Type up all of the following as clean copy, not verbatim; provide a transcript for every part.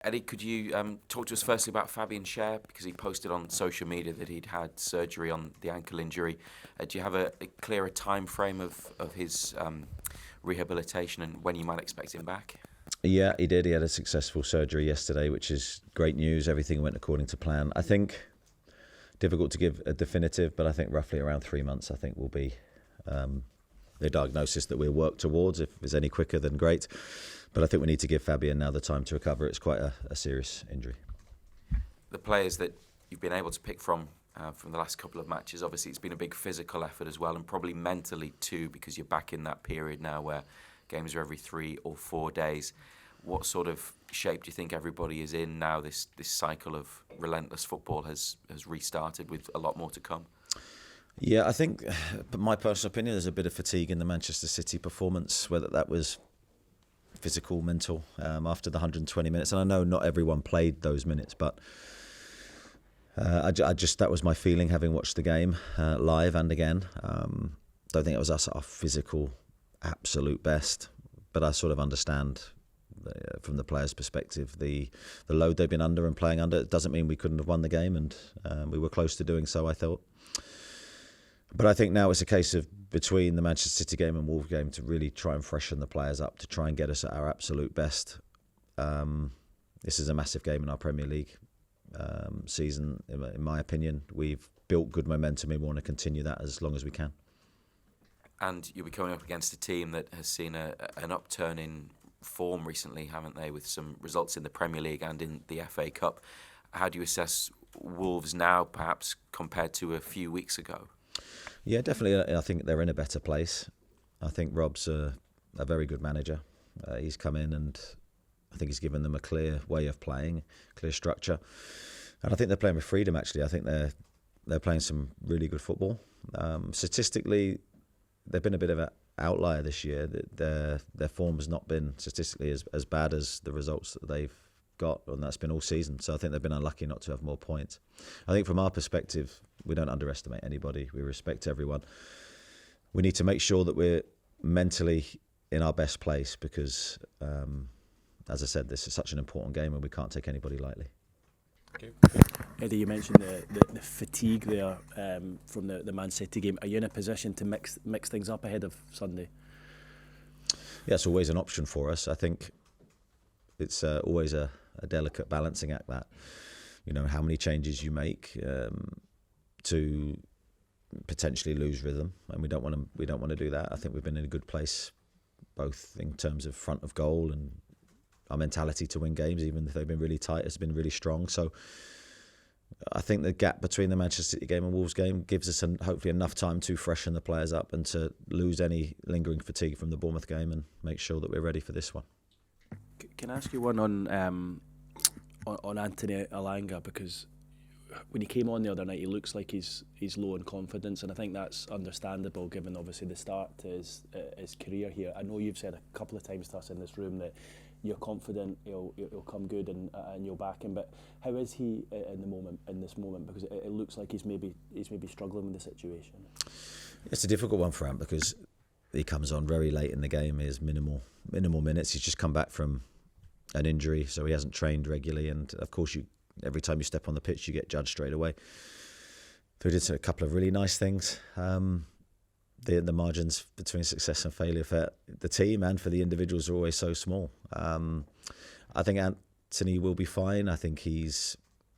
Eddie, could you talk to us firstly about Fabian Schär, because he posted on social media that he'd had surgery on the ankle injury. Do you have a clearer time frame of his rehabilitation and when you might expect him back? Yeah, he did. He had a successful surgery yesterday, which is great news. Everything went according to plan. I think difficult to give a definitive, but I think roughly around 3 months, I think will be the diagnosis that we'll work towards. If it's any quicker, then great. But I think we need to give Fabian now the time to recover. It's quite a serious injury. The players that you've been able to pick from the last couple of matches, obviously it's been a big physical effort as well, and probably mentally too, because you're back in that period now where games are every 3 or 4 days. What sort of shape do you think everybody is in now? This cycle of relentless football has restarted with a lot more to come. Yeah, I think, but my personal opinion, there's a bit of fatigue in the Manchester City performance, whether that was physical, mental, after the 120 minutes. And I know not everyone played those minutes, but I just that was my feeling having watched the game live and again. Don't think it was us at our physical absolute best, but I sort of understand from the players' perspective the load they've been under and playing under. It doesn't mean we couldn't have won the game, and we were close to doing so, I thought. But I think now it's a case of between the Manchester City game and Wolves game to really try and freshen the players up, to try and get us at our absolute best. This is a massive game in our Premier League season, in my opinion. We've built good momentum and we want to continue that as long as we can. And you'll be coming up against a team that has seen an upturn in form recently, haven't they, with some results in the Premier League and in the FA Cup. How do you assess Wolves now, perhaps, compared to a few weeks ago? Yeah, definitely. I think they're in a better place. I think Rob's a very good manager. He's come in and I think he's given them a clear way of playing, clear structure. And I think they're playing with freedom, actually. I think they're playing some really good football. Statistically, they've been a bit of an outlier this year. Their form has not been statistically as bad as the results that they've got, and that's been all season. So I think they've been unlucky not to have more points. I think from our perspective, we don't underestimate anybody. We respect everyone. We need to make sure that we're mentally in our best place because, as I said, this is such an important game and we can't take anybody lightly. Okay. Eddie, you mentioned the fatigue there from the Man City game. Are you in a position to mix things up ahead of Sunday? Yeah, it's always an option for us. I think it's always a delicate balancing act, that, you know, how many changes you make to potentially lose rhythm, and we don't want to do that. I think we've been in a good place, both in terms of front of goal and our mentality to win games, even if they've been really tight, has been really strong. So I think the gap between the Manchester City game and Wolves game gives us hopefully enough time to freshen the players up and to lose any lingering fatigue from the Bournemouth game and make sure that we're ready for this one. Can I ask you one on Anthony Elanga, because when he came on the other night, he looks like he's low in confidence, and I think that's understandable given obviously the start to his career here. I know you've said a couple of times to us in this room that you're confident he'll come good and you'll back him, but how is he in this moment? Because it looks like he's maybe struggling with the situation. It's a difficult one for Ant because he comes on very late in the game. He has minimal minutes. He's just come back from an injury, so he hasn't trained regularly, and of course every time you step on the pitch you get judged straight away. So he did a couple of really nice things. The margins between success and failure for the team and for the individuals are always so small. I think Anthony will be fine. I think he's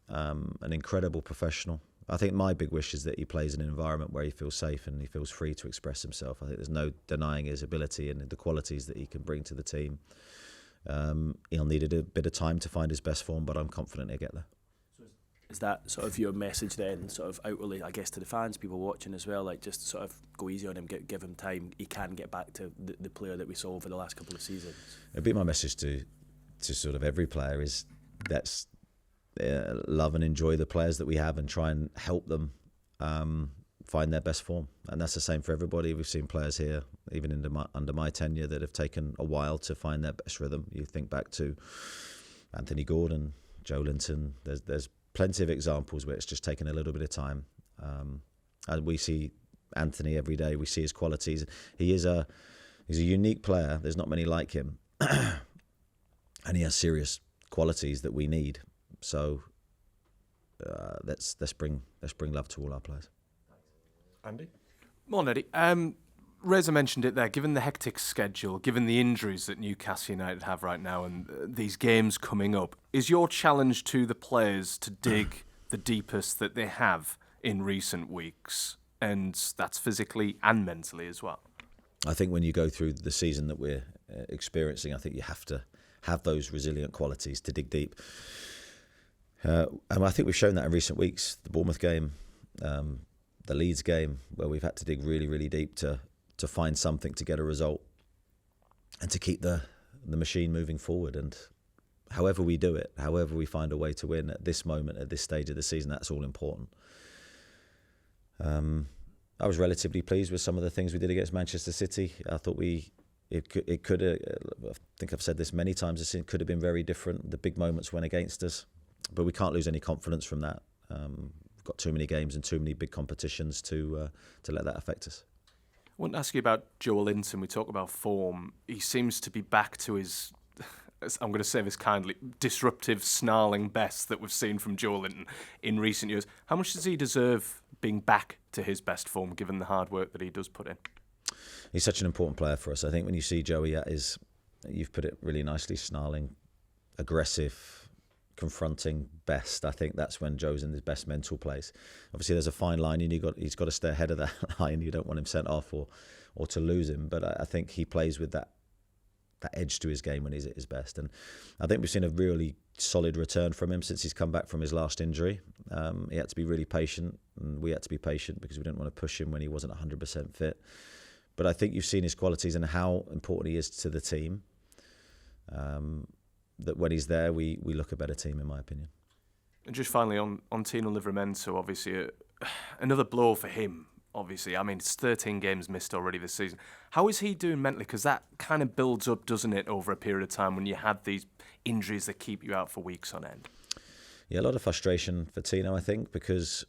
an incredible professional. I think my big wish is that he plays in an environment where he feels safe and he feels free to express himself. I think there's no denying his ability and the qualities that he can bring to the team. He'll need a bit of time to find his best form, but I'm confident he'll get there. Is that sort of your message then, sort of outwardly, I guess, to the fans, people watching as well, like just sort of go easy on him, give him time, he can get back to the player that we saw over the last couple of seasons? It'd be my message to sort of every player is let's love and enjoy the players that we have and try and help them find their best form. And that's the same for everybody. We've seen players here, even under my tenure, that have taken a while to find their best rhythm. You think back to Anthony Gordon, Joelinton, there's plenty of examples where it's just taken a little bit of time. And we see Anthony every day. We see his qualities. He's a unique player. There's not many like him. And he has serious qualities that we need. So let's bring love to all our players. Andy? Morning, Eddie. Reza mentioned it there. Given the hectic schedule, given the injuries that Newcastle United have right now and these games coming up, is your challenge to the players to dig the deepest that they have in recent weeks? And that's physically and mentally as well. I think when you go through the season that we're experiencing, I think you have to have those resilient qualities to dig deep. And I think we've shown that in recent weeks. The Bournemouth game, the Leeds game, where we've had to dig really, really deep to find something to get a result and to keep the machine moving forward. And however we do it, however we find a way to win at this moment, at this stage of the season, that's all important. I was relatively pleased with some of the things we did against Manchester City. I thought it could have, I think I've said this many times, it could have been very different. The big moments went against us, but we can't lose any confidence from that. We've got too many games and too many big competitions to let that affect us. I want to ask you about Joelinton. We talk about form. He seems to be back to his, I'm going to say this kindly, disruptive, snarling best that we've seen from Joelinton in recent years. How much does he deserve being back to his best form, given the hard work that he does put in? He's such an important player for us. I think when you see Joey at his, you've put it really nicely, snarling, aggressive, confronting best, I think that's when Joe's in his best mental place. Obviously there's a fine line and he's got to stay ahead of that line. You don't want him sent off or to lose him, but I think he plays with that edge to his game when he's at his best. And I think we've seen a really solid return from him since he's come back from his last injury. He had to be really patient, and we had to be patient because we didn't want to push him when he wasn't 100% fit. But I think you've seen his qualities and how important he is to the team. That when he's there, we look a better team, in my opinion. And just finally on Tino Livramento, obviously another blow for him. Obviously, I mean, it's 13 games missed already this season. How is he doing mentally? Because that kind of builds up, doesn't it, over a period of time when you have these injuries that keep you out for weeks on end? Yeah, a lot of frustration for Tino, I think, because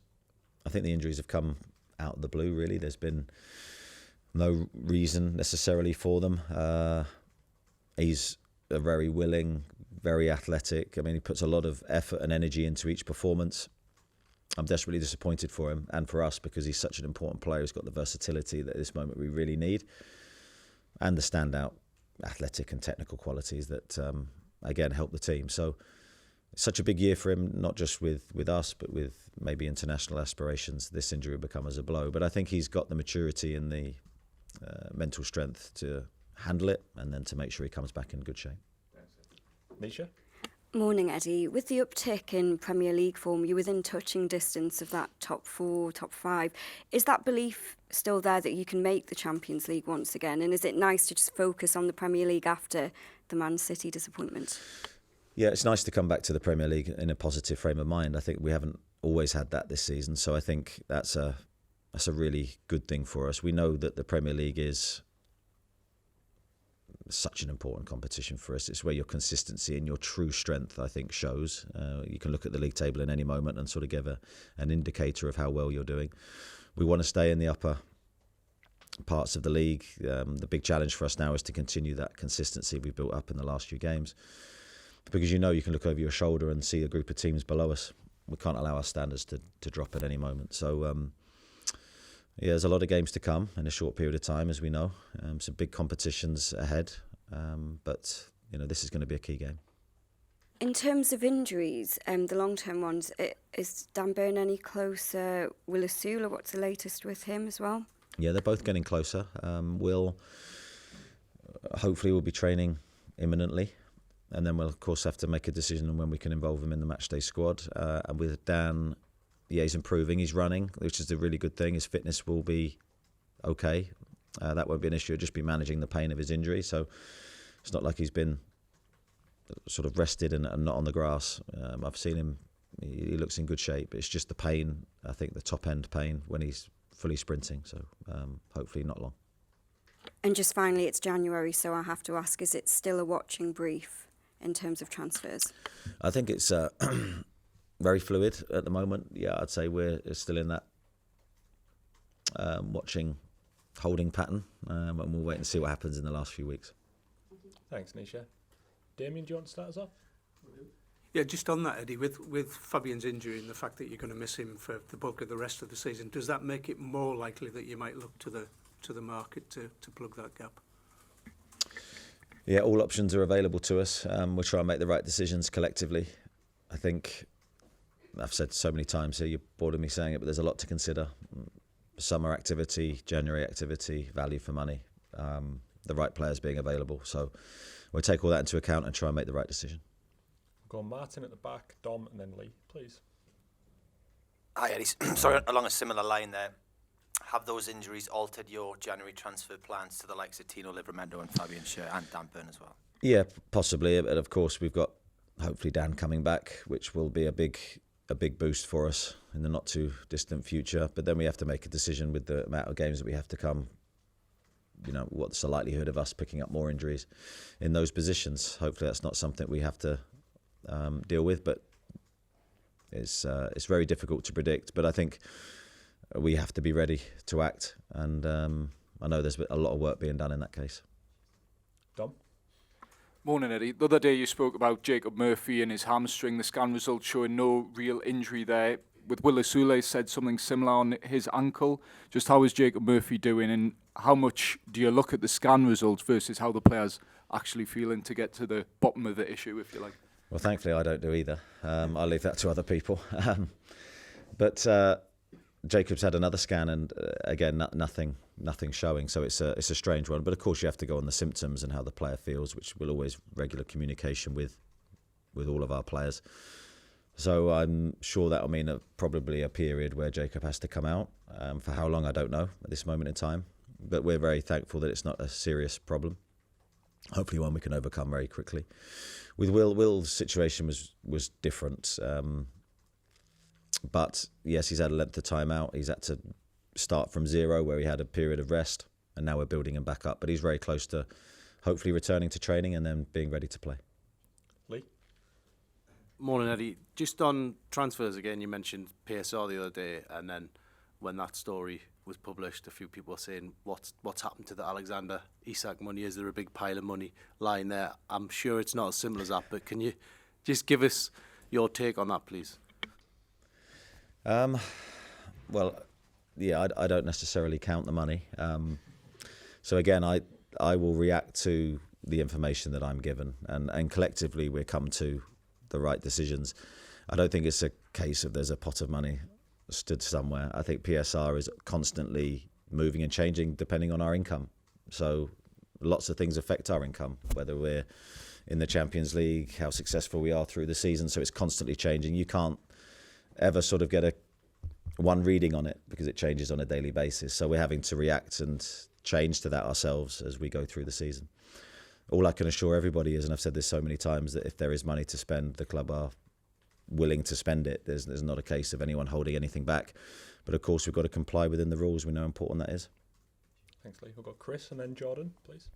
I think the injuries have come out of the blue, really. There's been no reason necessarily for them. He's a very willing, very athletic. I mean, he puts a lot of effort and energy into each performance. I'm desperately disappointed for him and for us because he's such an important player. He's got the versatility that at this moment we really need and the standout athletic and technical qualities that, again, help the team. So it's such a big year for him, not just with us, but with maybe international aspirations. This injury will become as a blow. But I think he's got the maturity and the mental strength to handle it and then to make sure he comes back in good shape. Nisha? Morning, Eddie. With the uptick in Premier League form, you're within touching distance of that top 4, top 5. Is that belief still there that you can make the Champions League once again? And is it nice to just focus on the Premier League after the Man City disappointment? Yeah, it's nice to come back to the Premier League in a positive frame of mind. I think we haven't always had that this season, so I think that's a really good thing for us. We know that the Premier League is such an important competition for us. It's where your consistency and your true strength, I think, shows. You can look at the league table in any moment and sort of give an indicator of how well you're doing. We want to stay in the upper parts of the league. The big challenge for us now is to continue that consistency we've built up in the last few games. Because you can look over your shoulder and see a group of teams below us. We can't allow our standards to drop at any moment. So, there's a lot of games to come in a short period of time, as we know. Some big competitions ahead, but this is going to be a key game. In terms of injuries, the long-term ones, is Dan Burn any closer? Will Asula, what's the latest with him as well? Yeah, they're both getting closer. Will hopefully will be training imminently, and then we'll of course have to make a decision on when we can involve him in the matchday squad. And with Dan, he's improving. He's running, which is a really good thing. His fitness will be okay. That won't be an issue. It'll just be managing the pain of his injury. So it's not like he's been sort of rested and not on the grass. I've seen him. He looks in good shape. It's just the pain, I think, the top-end pain when he's fully sprinting. So hopefully not long. And just finally, it's January, so I have to ask, is it still a watching brief in terms of transfers? I think it's very fluid at the moment. Yeah, I'd say we're still in that watching, holding pattern, and we'll wait and see what happens in the last few weeks. Thanks, Nisha. Damien, do you want to start us off? Yeah, just on that, Eddie, with Fabian's injury and the fact that you're going to miss him for the bulk of the rest of the season, does that make it more likely that you might look to the market to plug that gap? Yeah, all options are available to us. We'll try and make the right decisions collectively. I think I've said so many times here, you're bored of me saying it, but there's a lot to consider. Summer activity, January activity, value for money, the right players being available. So we'll take all that into account and try and make the right decision. Go on, Martin at the back, Dom, and then Lee, please. Hi, Eddie. Sorry, along a similar line there. Have those injuries altered your January transfer plans to the likes of Tino Livramento and Fabian Schär and Dan Burn as well? Yeah, possibly. But of course, we've got hopefully Dan coming back, which will be a big boost for us in the not too distant future. But then we have to make a decision with the amount of games that we have to come. You know, what's the likelihood of us picking up more injuries in those positions? Hopefully, that's not something we have to deal with. But it's very difficult to predict. But I think we have to be ready to act, and I know there's a lot of work being done in that case. Dom? Morning, Eddie. The other day you spoke about Jacob Murphy and his hamstring, the scan results showing no real injury there. With Willis Sule said something similar on his ankle. Just how is Jacob Murphy doing, and how much do you look at the scan results versus how the player's actually feeling to get to the bottom of the issue, if you like? Well, thankfully I don't do either. I'll leave that to other people. But Jacob's had another scan, and again, nothing showing. So it's a strange one. But of course, you have to go on the symptoms and how the player feels, which will always regular communication with all of our players. So I'm sure that'll mean probably a period where Jacob has to come out. For how long, I don't know at this moment in time. But we're very thankful that it's not a serious problem. Hopefully, one we can overcome very quickly. With Will's situation was different. But yes, he's had a length of time out. He's had to start from zero where he had a period of rest, and now we're building him back up. But he's very close to hopefully returning to training and then being ready to play. Lee? Morning, Eddie. Just on transfers again, you mentioned PSR the other day, and then when that story was published, a few people were saying, what's happened to the Alexander Isak money? Is there a big pile of money lying there? I'm sure it's not as simple as that, but can you just give us your take on that, please? Well, yeah, I don't necessarily count the money. So again, I will react to the information that I'm given, and collectively we come to the right decisions. I don't think it's a case of there's a pot of money stood somewhere. I think PSR is constantly moving and changing depending on our income. So lots of things affect our income, whether we're in the Champions League, how successful we are through the season. So it's constantly changing. You can't ever sort of get one reading on it because it changes on a daily basis. So we're having to react and change to that ourselves as we go through the season. All I can assure everybody is, and I've said this so many times, that if there is money to spend, the club are willing to spend it. There's not a case of anyone holding anything back. But of course, we've got to comply within the rules. We know how important that is. Thanks, Lee. We've got Chris and then Jordan, please.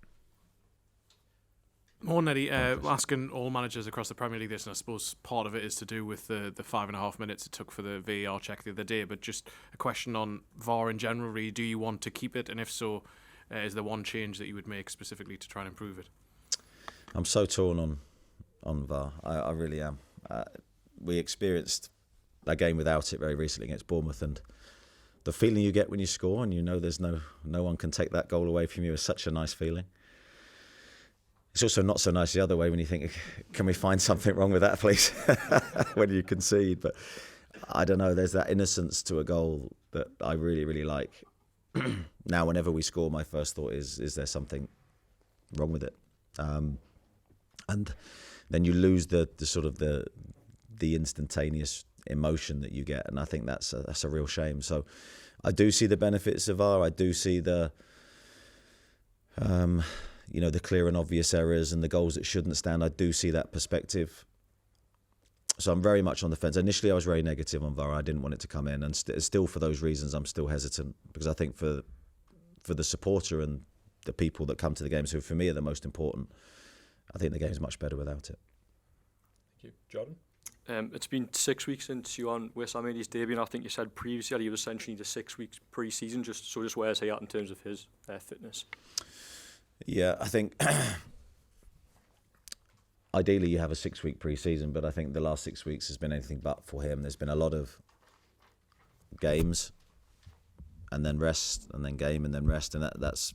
Morning, Eddie. Asking all managers across the Premier League this, and I suppose part of it is to do with the 5.5 minutes it took for the VAR check the other day, but just a question on VAR in general, really. Do you want to keep it? And if so, is there one change that you would make specifically to try and improve it? I'm so torn on VAR. I really am. We experienced a game without it very recently against Bournemouth, and the feeling you get when you score and you know there's no one can take that goal away from you is such a nice feeling. It's also not so nice the other way when you think, can we find something wrong with that, please, when you concede. But I don't know, there's that innocence to a goal that I really, really like. Now, whenever we score, my first thought is there something wrong with it? And then you lose the sort of the instantaneous emotion that you get, and I think that's a real shame. So I do see the benefits of VAR. I do see the the clear and obvious errors and the goals that shouldn't stand. I do see that perspective. So I'm very much on the fence. Initially, I was very negative on VAR. I didn't want it to come in, and still for those reasons, I'm still hesitant, because I think for the supporter and the people that come to the games, who for me are the most important, I think the game's much better without it. Thank you. Jordan? It's been 6 weeks since you on Wissam made his debut, and I think you said previously that he was essentially the 6 weeks pre-season. Just where's he at in terms of his fitness? Yeah, I think ideally you have a 6-week pre-season, but I think the last 6 weeks has been anything but for him. There's been a lot of games and then rest and then game and then rest, and that's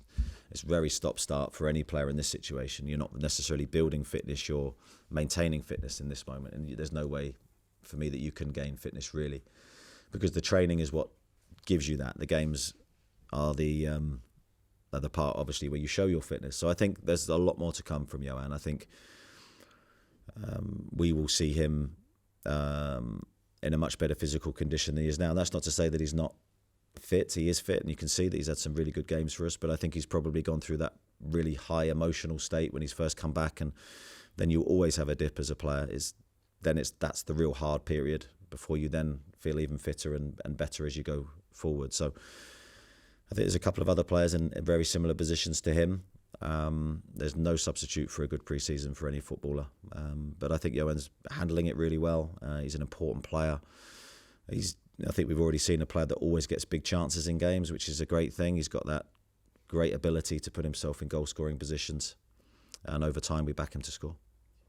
it's very stop-start for any player in this situation. You're not necessarily building fitness, you're maintaining fitness in this moment, and there's no way for me that you can gain fitness really, because the training is what gives you that. The games are the part obviously where you show your fitness. So I think there's a lot more to come from Johan. I think we will see him in a much better physical condition than he is now. And that's not to say that he's not fit. He is fit, and you can see that he's had some really good games for us, but I think he's probably gone through that really high emotional state when he's first come back, and then you always have a dip as a player. That's the real hard period before you then feel even fitter and better as you go forward. So I think there's a couple of other players in very similar positions to him. There's no substitute for a good pre-season for any footballer, but I think Johan's handling it really well. He's an important player. I think we've already seen a player that always gets big chances in games, which is a great thing. He's got that great ability to put himself in goal-scoring positions, and over time we back him to score.